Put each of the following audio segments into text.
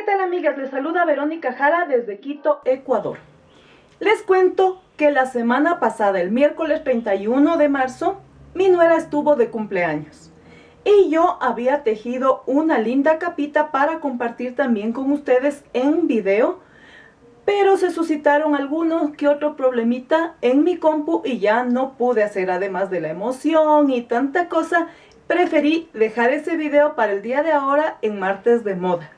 tal, amigas? Les saluda Verónica Jara desde Quito, Ecuador. Les cuento que la semana pasada, el miércoles 31 de marzo, mi nuera estuvo de cumpleaños. Y yo había tejido una linda capita para compartir también con ustedes en video. Pero se suscitaron algunos que otro problemita en mi compu y ya no pude hacer, además de la emoción y tanta cosa. Preferí dejar ese video para el día de ahora en Martes de Moda.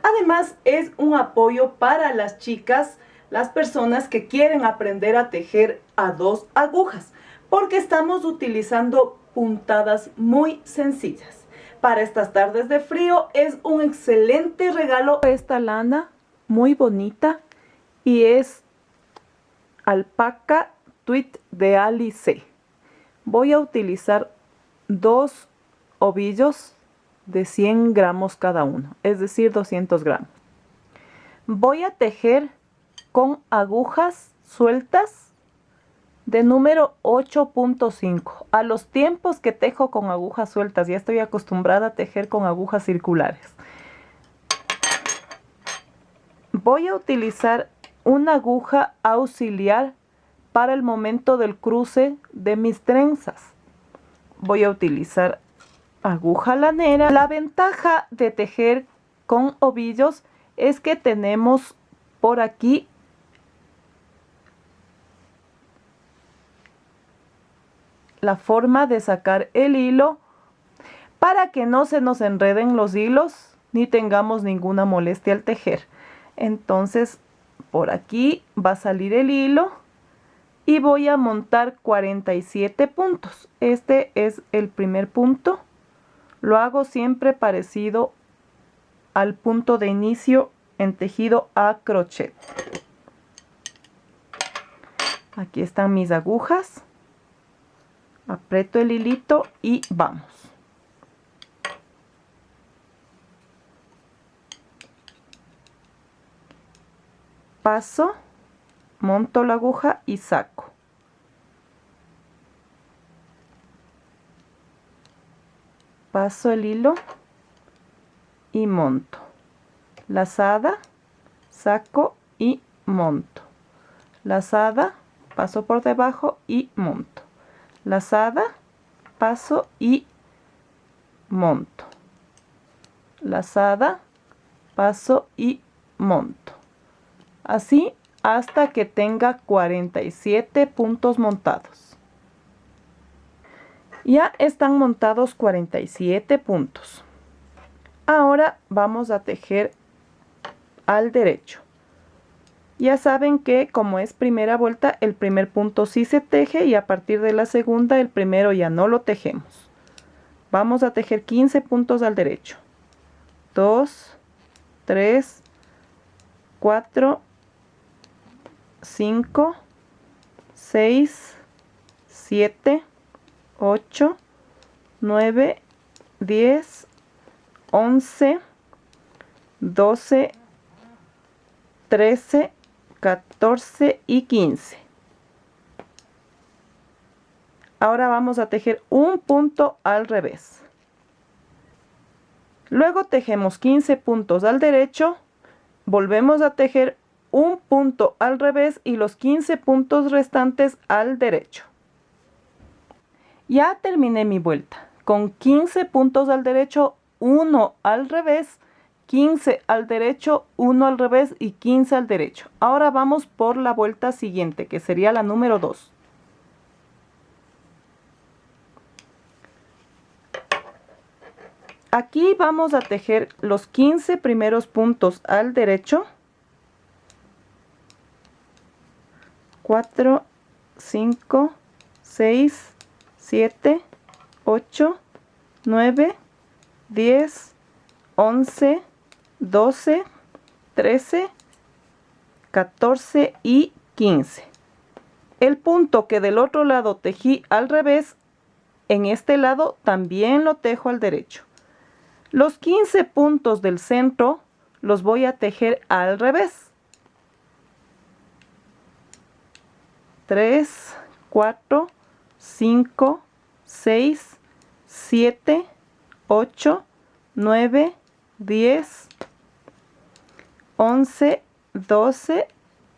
Además, es un apoyo para las chicas, las personas que quieren aprender a tejer a 2 agujas, porque estamos utilizando puntadas muy sencillas. Para estas tardes de frío es un excelente regalo esta lana, muy bonita, y es alpaca tweed de Alice. Voy a utilizar 2 ovillos de 100 gramos cada uno, es decir 200 gramos. Voy a tejer con agujas sueltas de número 8.5. A los tiempos que tejo con agujas sueltas, ya estoy acostumbrada a tejer con agujas circulares. Voy a utilizar una aguja auxiliar para el momento del cruce de mis trenzas. Voy a utilizar aguja lanera. La ventaja de tejer con ovillos es que tenemos por aquí la forma de sacar el hilo para que no se nos enreden los hilos ni tengamos ninguna molestia al tejer. Entonces por aquí va a salir el hilo y voy a montar 47 puntos. Este es el primer punto. Lo hago siempre parecido al punto de inicio en tejido a crochet. Aquí están mis agujas. Aprieto el hilito y vamos. Paso, monto la aguja y saco. Paso el hilo y monto. Lazada, saco y monto. Lazada, paso por debajo y monto. Lazada, paso y monto. Lazada, paso y monto. Así hasta que tenga 47 puntos montados. Ya están montados 47 puntos. Ahora vamos a tejer al derecho. Ya saben que como es primera vuelta, el primer punto sí se teje y a partir de la segunda el primero ya no lo tejemos. Vamos a tejer 15 puntos al derecho. 2, 3, 4, 5, 6, 7, 8, 9, 10, 11, 12, 13, 14 y 15. Ahora vamos a tejer un punto al revés. Luego tejemos 15 puntos al derecho, volvemos a tejer un punto al revés y los 15 puntos restantes al derecho. Ya terminé mi vuelta con 15 puntos al derecho, 1 al revés, 15 al derecho, 1 al revés y 15 al derecho. Ahora vamos por la vuelta siguiente, que sería la número 2. Aquí vamos a tejer los 15 primeros puntos al derecho. 4, 5, 6, 7, 8, 9, 10, 11, 12, 13, 14 y 15. El punto que del otro lado tejí al revés, en este lado también lo tejo al derecho. Los 15 puntos del centro los voy a tejer al revés. 3, 4, 5, 6, 7, 8, 9, 10, 11, 12,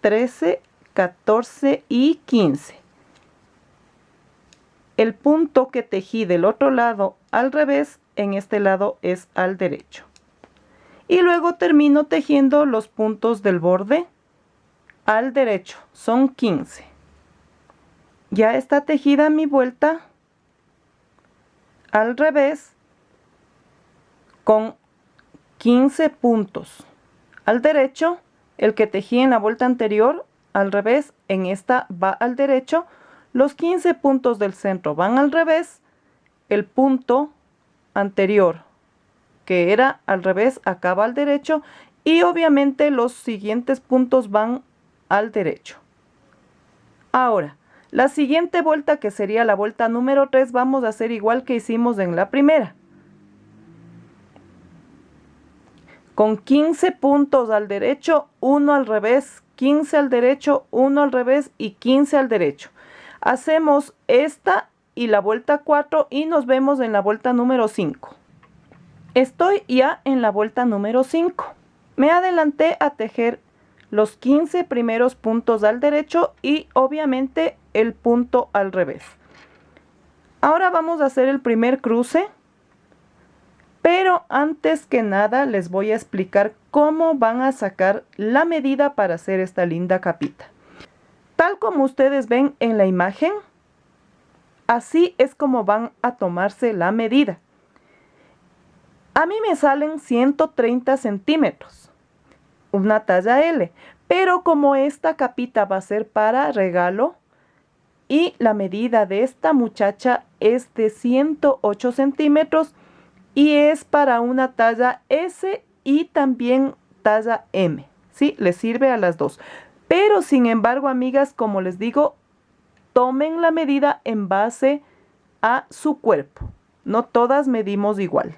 13, 14 y 15. El punto que tejí del otro lado al revés, en este lado es al derecho. Y luego termino tejiendo los puntos del borde al derecho, son 15. Ya está tejida mi vuelta al revés con 15 puntos. Al derecho, el que tejí en la vuelta anterior, al revés, en esta va al derecho. Los 15 puntos del centro van al revés. El punto anterior, que era al revés, acá va al derecho. Y obviamente los siguientes puntos van al derecho. Ahora, la siguiente vuelta, que sería la vuelta número 3, vamos a hacer igual que hicimos en la primera. Con 15 puntos al derecho, 1 al revés, 15 al derecho, 1 al revés y 15 al derecho. Hacemos esta y la vuelta 4 y nos vemos en la vuelta número 5. Estoy ya en la vuelta número 5. Me adelanté a tejer los 15 primeros puntos al derecho y obviamente el punto al revés. Ahora vamos a hacer el primer cruce, pero antes que nada les voy a explicar cómo van a sacar la medida para hacer esta linda capita. Tal como ustedes ven en la imagen, así es como van a tomarse la medida. A mí me salen 130 centímetros, una talla L, pero como esta capita va a ser para regalo y la medida de esta muchacha es de 108 centímetros y es para una talla S y también talla M, ¿sí? Les sirve a las dos. Pero sin embargo, amigas, como les digo, tomen la medida en base a su cuerpo. No todas medimos igual.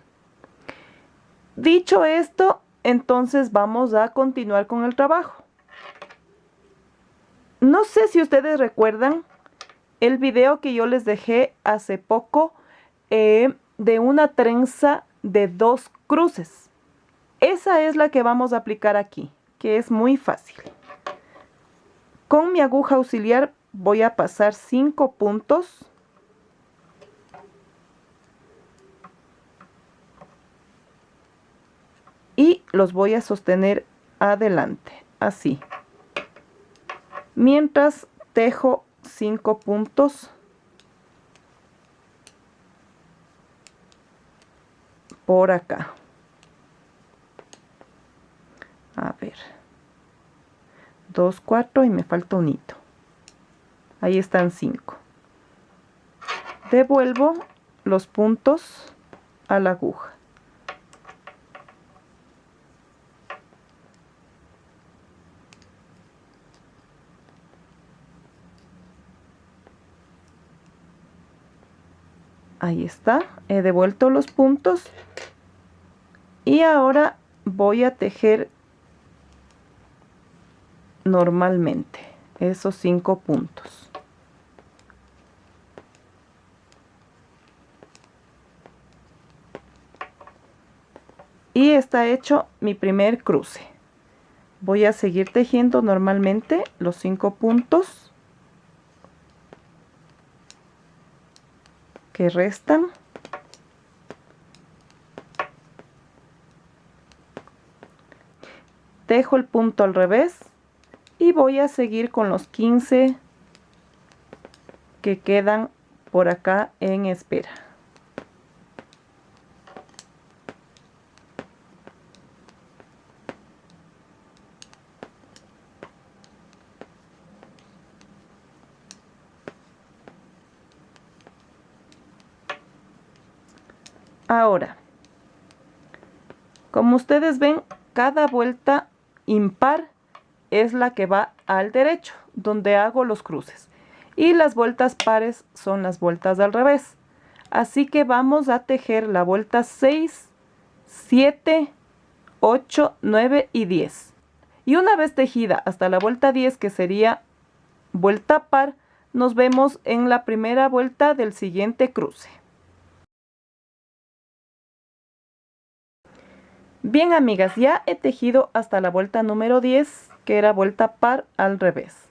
Dicho esto, entonces vamos a continuar con el trabajo. No sé si ustedes recuerdan el video que yo les dejé hace poco de una trenza de 2 cruces. Esa es la que vamos a aplicar aquí, que es muy fácil. Con mi aguja auxiliar voy a pasar 5 puntos. Y los voy a sostener adelante, así. Mientras tejo 5 puntos por acá. A ver. 2, 4 y me falta un hito. Ahí están 5. Devuelvo los puntos a la aguja. Ahí está, he devuelto los puntos y ahora voy a tejer normalmente esos 5 puntos. Y está hecho mi primer cruce. Voy a seguir tejiendo normalmente los 5 puntos que restan. Tejo el punto al revés y voy a seguir con los 15 que quedan por acá en espera. Ahora, como ustedes ven, cada vuelta impar es la que va al derecho, donde hago los cruces. Y las vueltas pares son las vueltas al revés. Así que vamos a tejer la vuelta 6, 7, 8, 9 y 10. Y una vez tejida hasta la vuelta 10, que sería vuelta par, nos vemos en la primera vuelta del siguiente cruce. Bien, amigas, ya he tejido hasta la vuelta número 10, que era vuelta par al revés.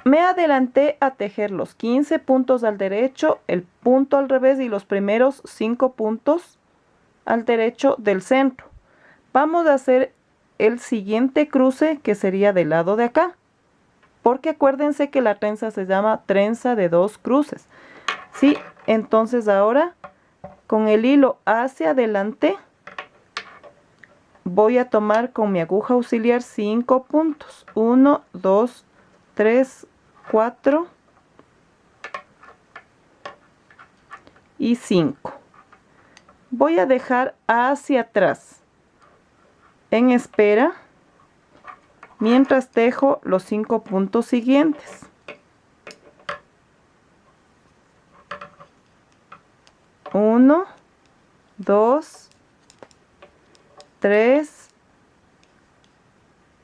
Me adelanté a tejer los 15 puntos al derecho, el punto al revés y los primeros 5 puntos al derecho del centro. Vamos a hacer el siguiente cruce, que sería del lado de acá, porque acuérdense que la trenza se llama trenza de 2 cruces. Sí, entonces ahora con el hilo hacia adelante voy a tomar con mi aguja auxiliar 5 puntos. 1, 2, 3, 4 y 5. Voy a dejar hacia atrás en espera mientras tejo los 5 puntos siguientes. Uno, 2, 3,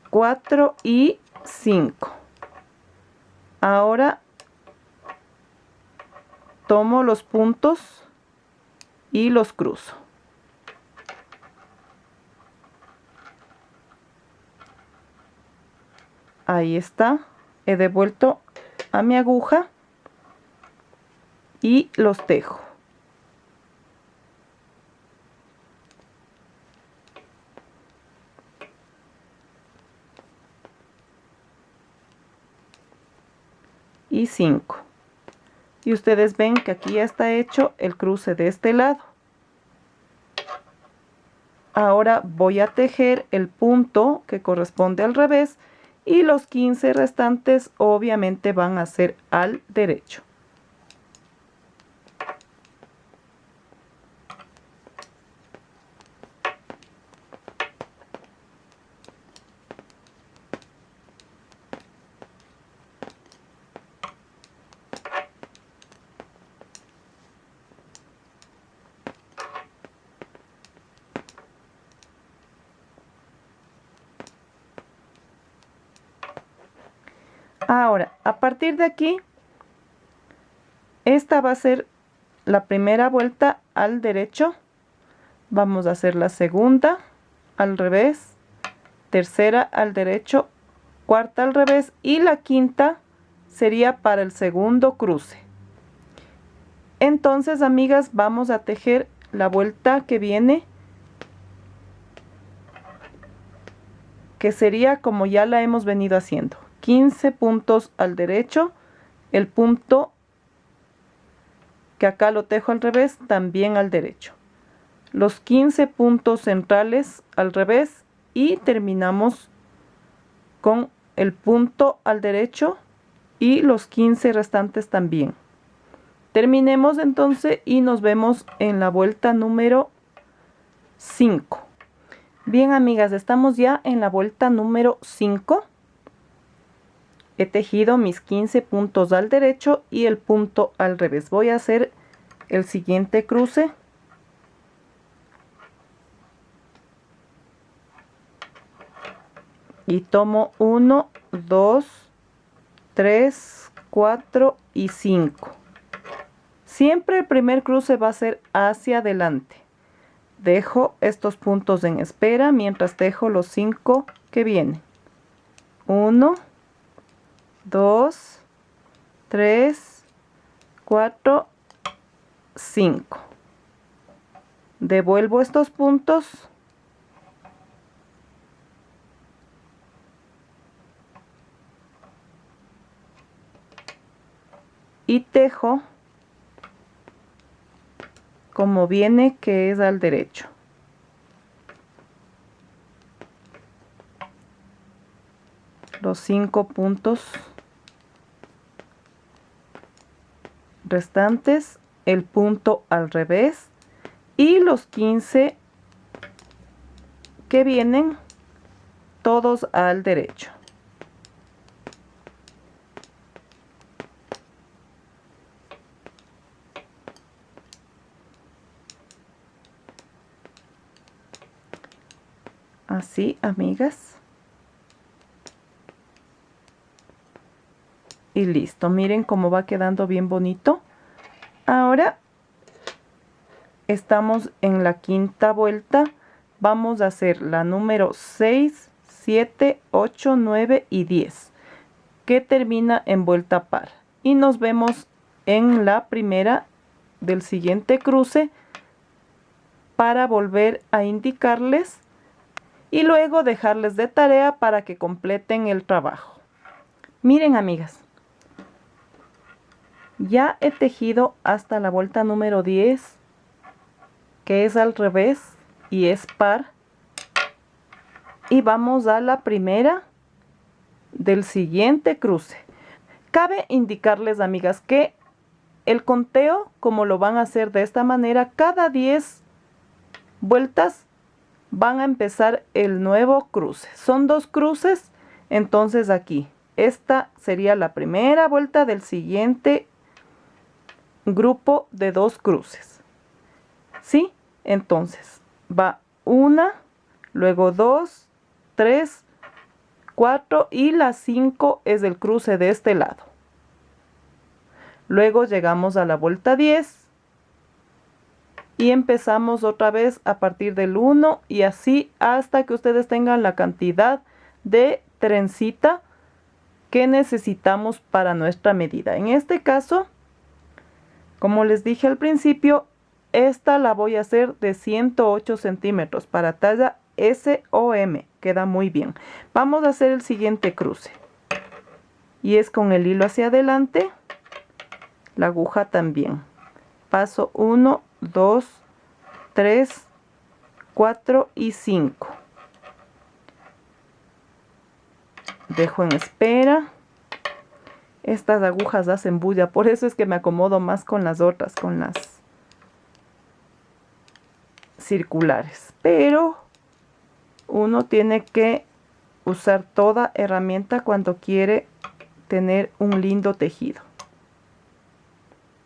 4 y 5. Ahora tomo los puntos y los cruzo. Ahí está. He devuelto a mi aguja y los tejo. Y 5. Y ustedes ven que aquí ya está hecho el cruce de este lado. Ahora voy a tejer el punto que corresponde al revés y los 15 restantes obviamente van a ser al derecho. Ahora, a partir de aquí, esta va a ser la primera vuelta al derecho. Vamos a hacer la segunda al revés, tercera al derecho, cuarta al revés y la quinta sería para el segundo cruce. Entonces, amigas, vamos a tejer la vuelta que viene, que sería como ya la hemos venido haciendo. 15 puntos al derecho, el punto que acá lo tejo al revés, también al derecho. Los 15 puntos centrales al revés y terminamos con el punto al derecho y los 15 restantes también. Terminemos entonces y nos vemos en la vuelta número 5. Bien, amigas, estamos ya en la vuelta número 5. He tejido mis 15 puntos al derecho y el punto al revés. Voy a hacer el siguiente cruce. Y tomo 1, 2, 3, 4 y 5. Siempre el primer cruce va a ser hacia adelante. Dejo estos puntos en espera mientras tejo los 5 que vienen. 1, 2, 3, 4, 5. Devuelvo estos puntos y tejo como viene, que es al derecho. Los 5 puntos restantes, el punto al revés y los 15 que vienen todos al derecho. Así, amigas. Y listo, miren cómo va quedando bien bonito. Ahora estamos en la quinta vuelta vamos a hacer la número 6, 7, 8, 9 y 10, que termina en vuelta par. Y nos vemos en la primera del siguiente cruce para volver a indicarles y luego dejarles de tarea para que completen el trabajo. Miren, amigas, ya he tejido hasta la vuelta número 10, que es al revés y es par, y vamos a la primera del siguiente cruce. Cabe indicarles, amigas, que el conteo, como lo van a hacer de esta manera, cada 10 vueltas van a empezar el nuevo cruce. Son 2 cruces, entonces aquí esta sería la primera vuelta del siguiente grupo de 2 cruces. ¿Sí? Entonces va 1, luego 2, 3, 4 y la 5 es el cruce de este lado. Luego llegamos a la vuelta 10 y empezamos otra vez a partir del 1 y así hasta que ustedes tengan la cantidad de trencita que necesitamos para nuestra medida. En este caso, como les dije al principio, esta la voy a hacer de 108 centímetros para talla S o M. Queda muy bien. Vamos a hacer el siguiente cruce. Y es con el hilo hacia adelante. La aguja también. Paso 1, 2, 3, 4 y 5. Dejo en espera. Estas agujas hacen bulla, por eso es que me acomodo más con las otras, con las circulares. Pero uno tiene que usar toda herramienta cuando quiere tener un lindo tejido.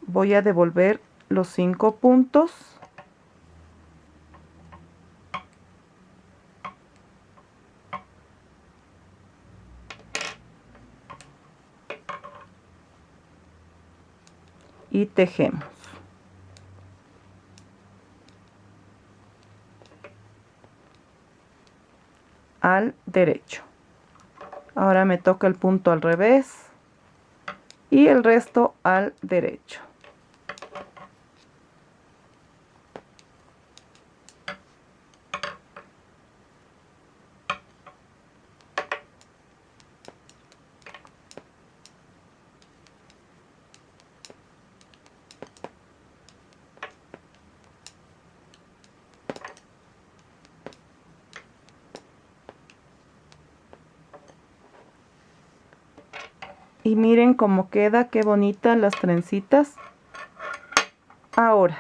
Voy a devolver los 5 puntos. Y tejemos. Al derecho. Ahora me toca el punto al revés y el resto al derecho. Y miren cómo queda, qué bonitas las trencitas. Ahora,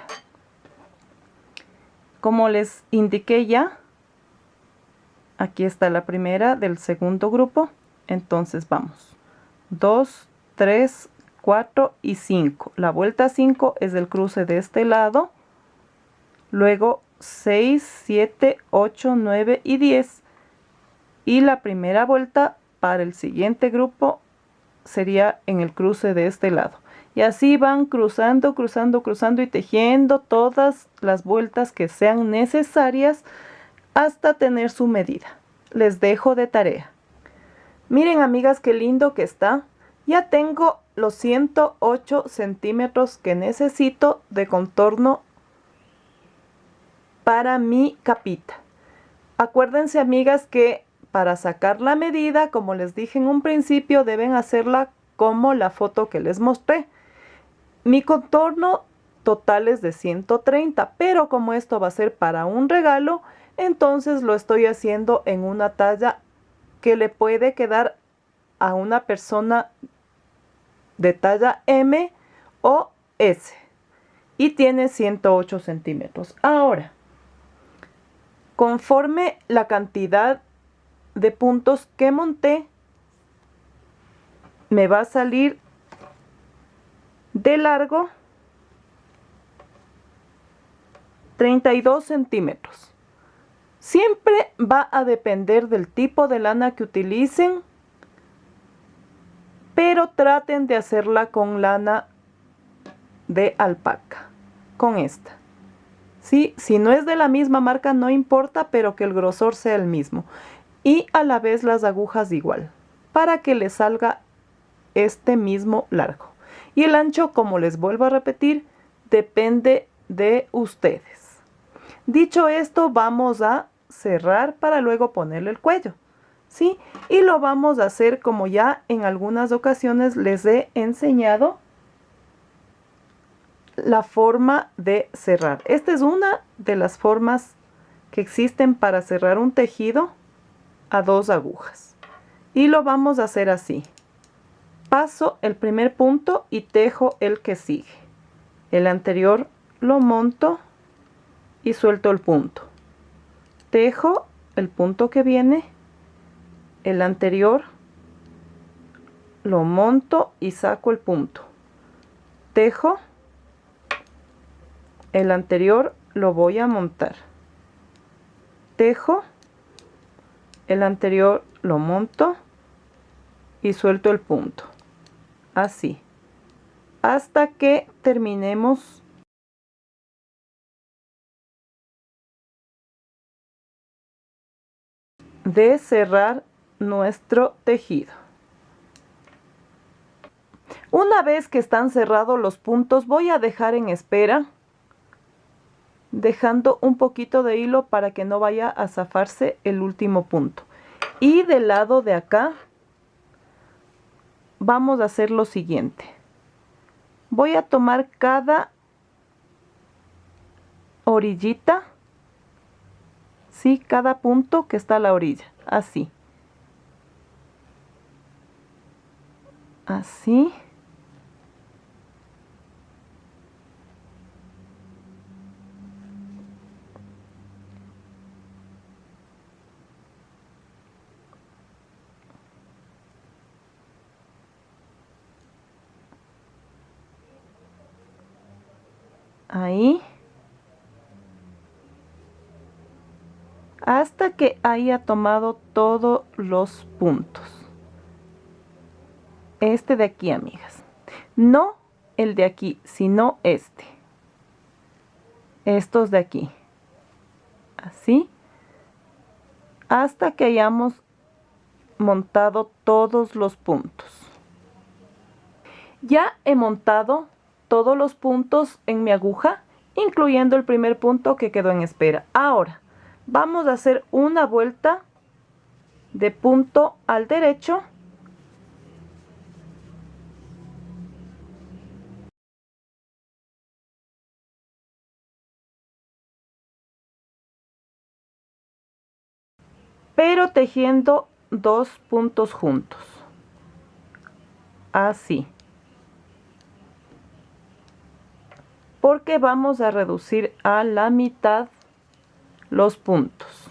como les indiqué ya, aquí está la primera del segundo grupo. Entonces vamos. 2, 3, 4 y 5. La vuelta 5 es el cruce de este lado. Luego 6, 7, 8, 9 y 10. Y la primera vuelta para el siguiente grupo sería en el cruce de este lado. Y así van cruzando, cruzando, cruzando y tejiendo todas las vueltas que sean necesarias hasta tener su medida. Les dejo de tarea. Miren, amigas, qué lindo que está. Ya tengo los 108 centímetros que necesito de contorno para mi capita. Acuérdense, amigas, que para sacar la medida, como les dije en un principio, deben hacerla como la foto que les mostré. Mi contorno total es de 130, pero como esto va a ser para un regalo, entonces lo estoy haciendo en una talla que le puede quedar a una persona de talla M o S. Y tiene 108 centímetros. Ahora, conforme la cantidad de puntos que monté, me va a salir de largo 32 centímetros. Siempre va a depender del tipo de lana que utilicen, pero traten de hacerla con lana de alpaca, con esta. ¿sí? Si no es de la misma marca no importa, pero que el grosor sea el mismo. Y a la vez las agujas igual, para que le salga este mismo largo. Y el ancho, como les vuelvo a repetir, depende de ustedes. Dicho esto, vamos a cerrar para luego ponerle el cuello, ¿sí? Y lo vamos a hacer como ya en algunas ocasiones les he enseñado la forma de cerrar. Esta es una de las formas que existen para cerrar un tejido a 2 agujas. Y lo vamos a hacer así. Paso el primer punto y tejo el que sigue. El anterior lo monto y suelto el punto. Tejo el punto que viene. El anterior lo monto y saco el punto. Tejo. El anterior lo voy a montar. Tejo. El anterior lo monto y suelto el punto. Así. Hasta que terminemos de cerrar nuestro tejido. Una vez que están cerrados los puntos, voy a dejar en espera, dejando un poquito de hilo para que no vaya a zafarse el último punto. Y del lado de acá vamos a hacer lo siguiente. Voy a tomar cada orillita, ¿sí? Cada punto que está a la orilla, así. Así. Ahí. Hasta que haya tomado todos los puntos. Este de aquí, amigas. No el de aquí, sino este. Estos de aquí. Así. Hasta que hayamos montado todos los puntos. Ya he montado todos los puntos en mi aguja, incluyendo el primer punto que quedó en espera. Ahora vamos a hacer una vuelta de punto al derecho pero tejiendo 2 puntos juntos, así, porque vamos a reducir a la mitad los puntos.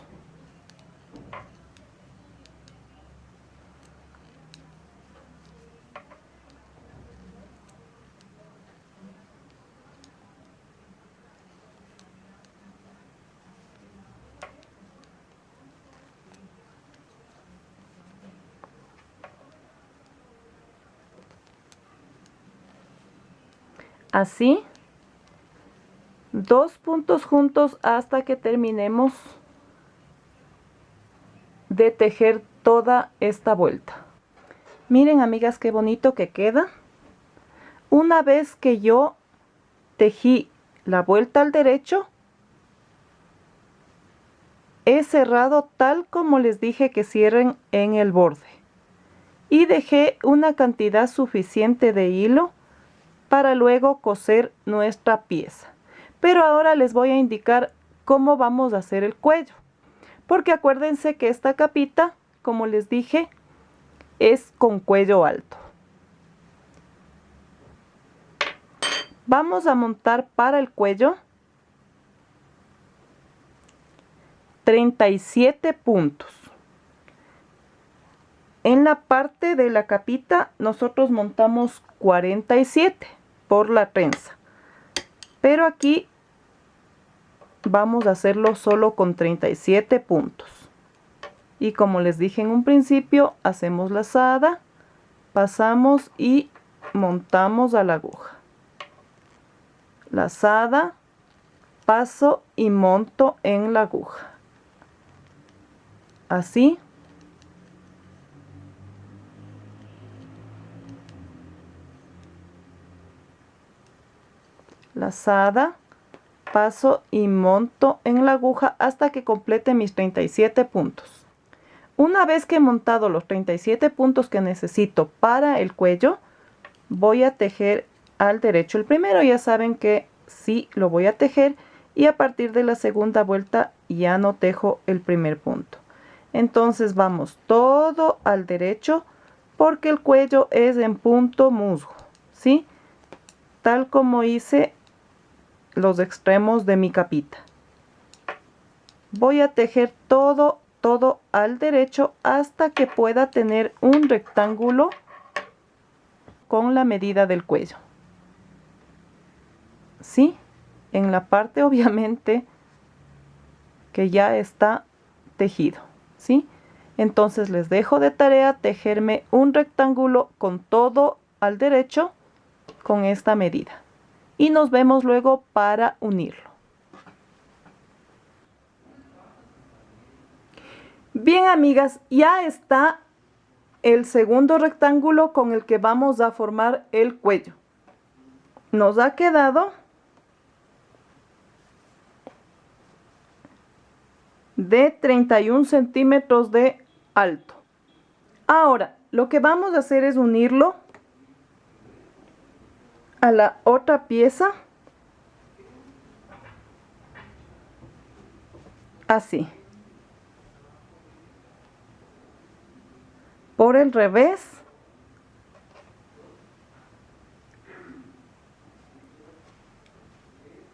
Así, 2 puntos juntos hasta que terminemos de tejer toda esta vuelta. Miren, amigas, qué bonito que queda. Una vez que yo tejí la vuelta al derecho, he cerrado tal como les dije que cierren en el borde y dejé una cantidad suficiente de hilo para luego coser nuestra pieza. Pero ahora les voy a indicar cómo vamos a hacer el cuello, porque acuérdense que esta capita, como les dije, es con cuello alto. Vamos a montar para el cuello 37 puntos. En la parte de la capita nosotros montamos 47 por la trenza, pero aquí vamos a hacerlo solo con 37 puntos. Y como les dije en un principio, hacemos lazada, pasamos y montamos a la aguja. Lazada, paso y monto en la aguja. Así. Lazada, paso y monto en la aguja hasta que complete mis 37 puntos. Una vez que he montado los 37 puntos que necesito para el cuello, voy a tejer al derecho. El primero ya saben que sí lo voy a tejer y a partir de la segunda vuelta ya no tejo el primer punto. Entonces vamos todo al derecho porque el cuello es en punto musgo, ¿sí? Tal como hice los extremos de mi capita. Voy a tejer todo al derecho hasta que pueda tener un rectángulo con la medida del cuello. ¿Sí? En la parte obviamente que ya está tejido, ¿sí? Entonces les dejo de tarea tejerme un rectángulo con todo al derecho con esta medida. Y nos vemos luego para unirlo. Bien, amigas, ya está el segundo rectángulo con el que vamos a formar el cuello. Nos ha quedado de 31 centímetros de alto. Ahora, lo que vamos a hacer es unirlo a la otra pieza, así, por el revés,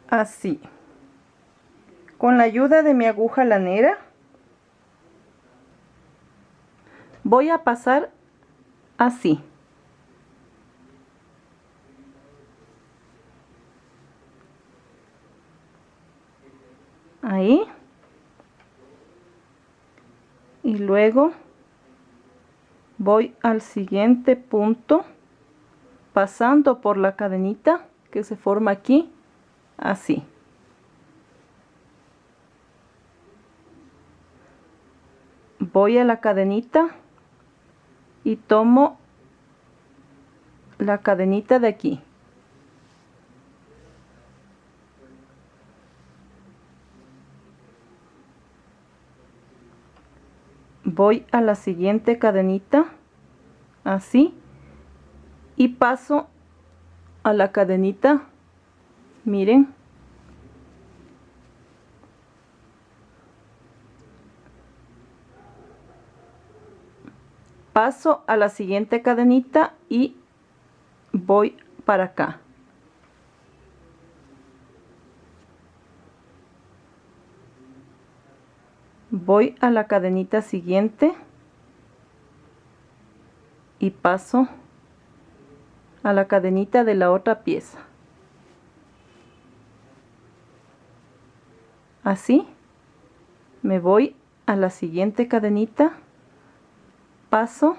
así, con la ayuda de mi aguja lanera voy a pasar así. Ahí. Y luego voy al siguiente punto pasando por la cadenita que se forma aquí, así. Voy a la cadenita y tomo la cadenita de aquí. Voy a la siguiente cadenita, así, y paso a la cadenita, miren, paso a la siguiente cadenita y voy para acá. Voy a la cadenita siguiente y paso a la cadenita de la otra pieza. Así, me voy a la siguiente cadenita, paso,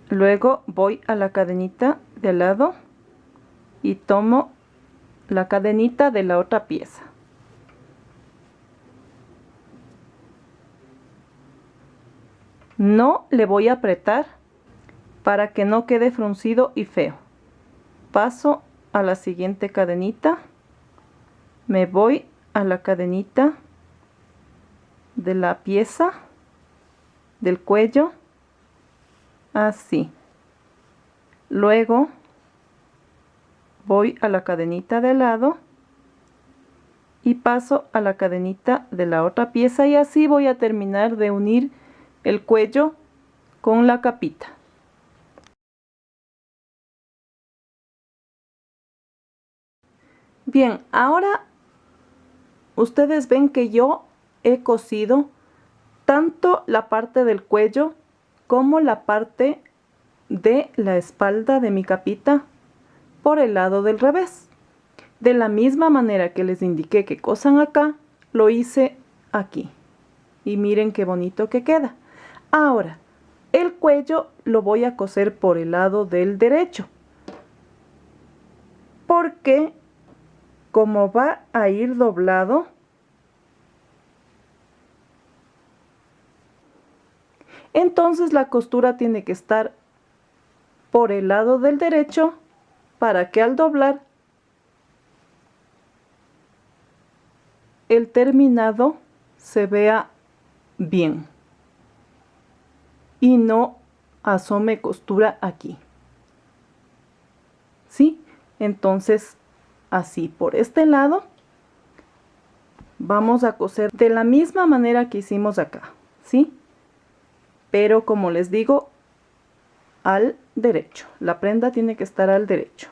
luego voy a la cadenita de al lado y tomo la cadenita de la otra pieza. No le voy a apretar para que no quede fruncido y feo. Paso a la siguiente cadenita, me voy a la cadenita de la pieza del cuello, así. Luego voy a la cadenita de lado y paso a la cadenita de la otra pieza y así voy a terminar de unir el cuello con la capita. Bien, ahora ustedes ven que yo he cosido tanto la parte del cuello como la parte de la espalda de mi capita por el lado del revés. De la misma manera que les indiqué que cosan acá, lo hice aquí. Y miren qué bonito que queda. Ahora, el cuello lo voy a coser por el lado del derecho, porque como va a ir doblado, entonces la costura tiene que estar por el lado del derecho para que al doblar el terminado se vea bien y no asome costura aquí. ¿Sí? Entonces, así por este lado vamos a coser de la misma manera que hicimos acá, ¿sí? Pero como les digo, al derecho. La prenda tiene que estar al derecho.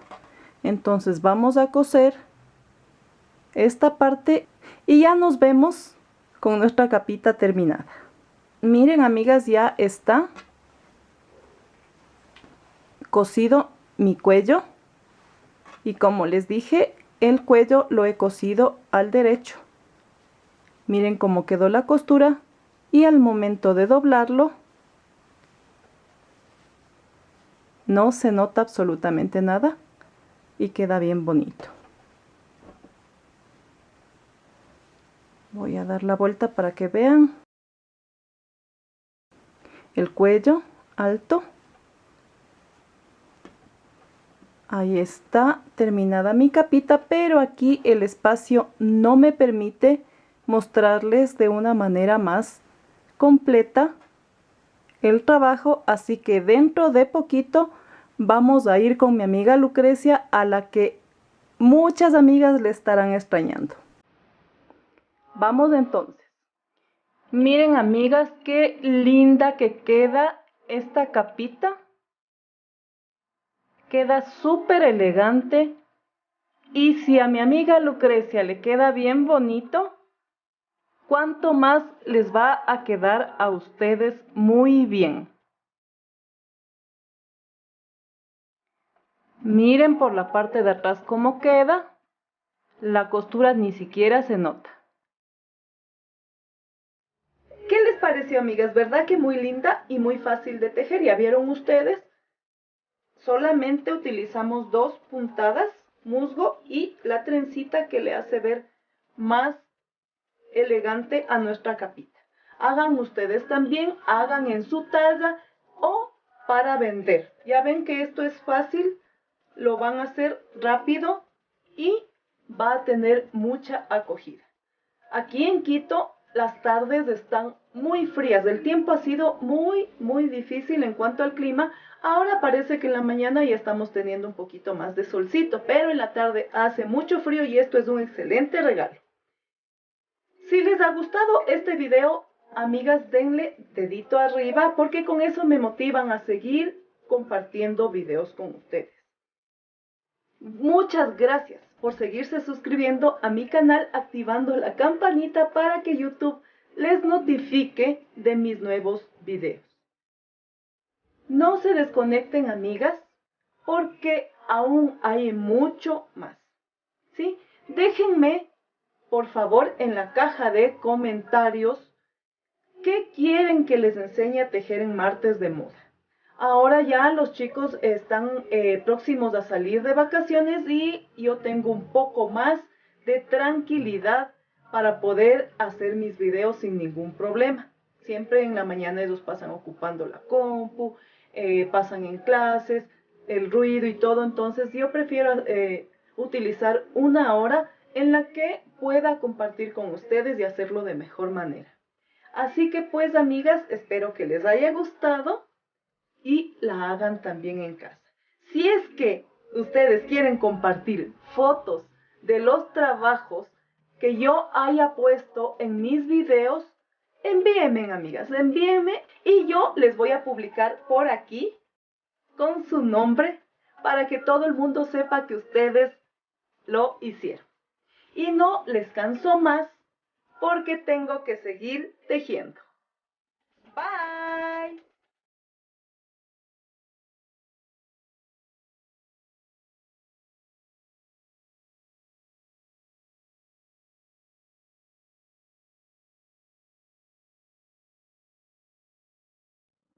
Entonces vamos a coser esta parte y ya nos vemos con nuestra capita terminada. Miren, amigas, ya está cosido mi cuello. Y como les dije, el cuello lo he cosido al derecho. Miren cómo quedó la costura y al momento de doblarlo no se nota absolutamente nada y queda bien bonito. Voy a dar la vuelta para que vean el cuello alto. Ahí está terminada mi capita, pero aquí el espacio no me permite mostrarles de una manera más completa el trabajo, así que dentro de poquito vamos a ir con mi amiga Lucrecia, a la que muchas amigas le estarán extrañando. Vamos entonces. Miren, amigas, qué linda que queda esta capita. Queda súper elegante. Y si a mi amiga Lucrecia le queda bien bonito, ¿cuánto más les va a quedar a ustedes muy bien? Miren por la parte de atrás cómo queda. La costura ni siquiera se nota. ¿Qué les pareció, amigas? ¿Verdad que muy linda y muy fácil de tejer? ¿Ya vieron ustedes? Solamente utilizamos 2 puntadas, musgo y la trencita que le hace ver más elegante a nuestra capita. Hagan ustedes también, hagan en su talla o para vender. Ya ven que esto es fácil, lo van a hacer rápido y va a tener mucha acogida. Aquí en Quito las tardes están muy frías, el tiempo ha sido muy difícil en cuanto al clima. Ahora parece que en la mañana ya estamos teniendo un poquito más de solcito, pero en la tarde hace mucho frío y esto es un excelente regalo. Si les ha gustado este video, amigas, denle dedito arriba porque con eso me motivan a seguir compartiendo videos con ustedes. Muchas gracias por seguirse suscribiendo a mi canal, activando la campanita para que YouTube les notifique de mis nuevos videos. No se desconecten, amigas, porque aún hay mucho más. ¿Sí? Déjenme, por favor, en la caja de comentarios qué quieren que les enseñe a tejer en martes de moda. Ahora ya los chicos están próximos a salir de vacaciones y yo tengo un poco más de tranquilidad para poder hacer mis videos sin ningún problema. Siempre en la mañana ellos pasan ocupando la compu, pasan en clases, el ruido y todo. Entonces yo prefiero utilizar una hora en la que pueda compartir con ustedes y hacerlo de mejor manera. Así que pues, amigas, espero que les haya gustado y la hagan también en casa. Si es que ustedes quieren compartir fotos de los trabajos que yo haya puesto en mis videos, envíenme, amigas, envíenme y yo les voy a publicar por aquí con su nombre para que todo el mundo sepa que ustedes lo hicieron. Y no les canso más porque tengo que seguir tejiendo.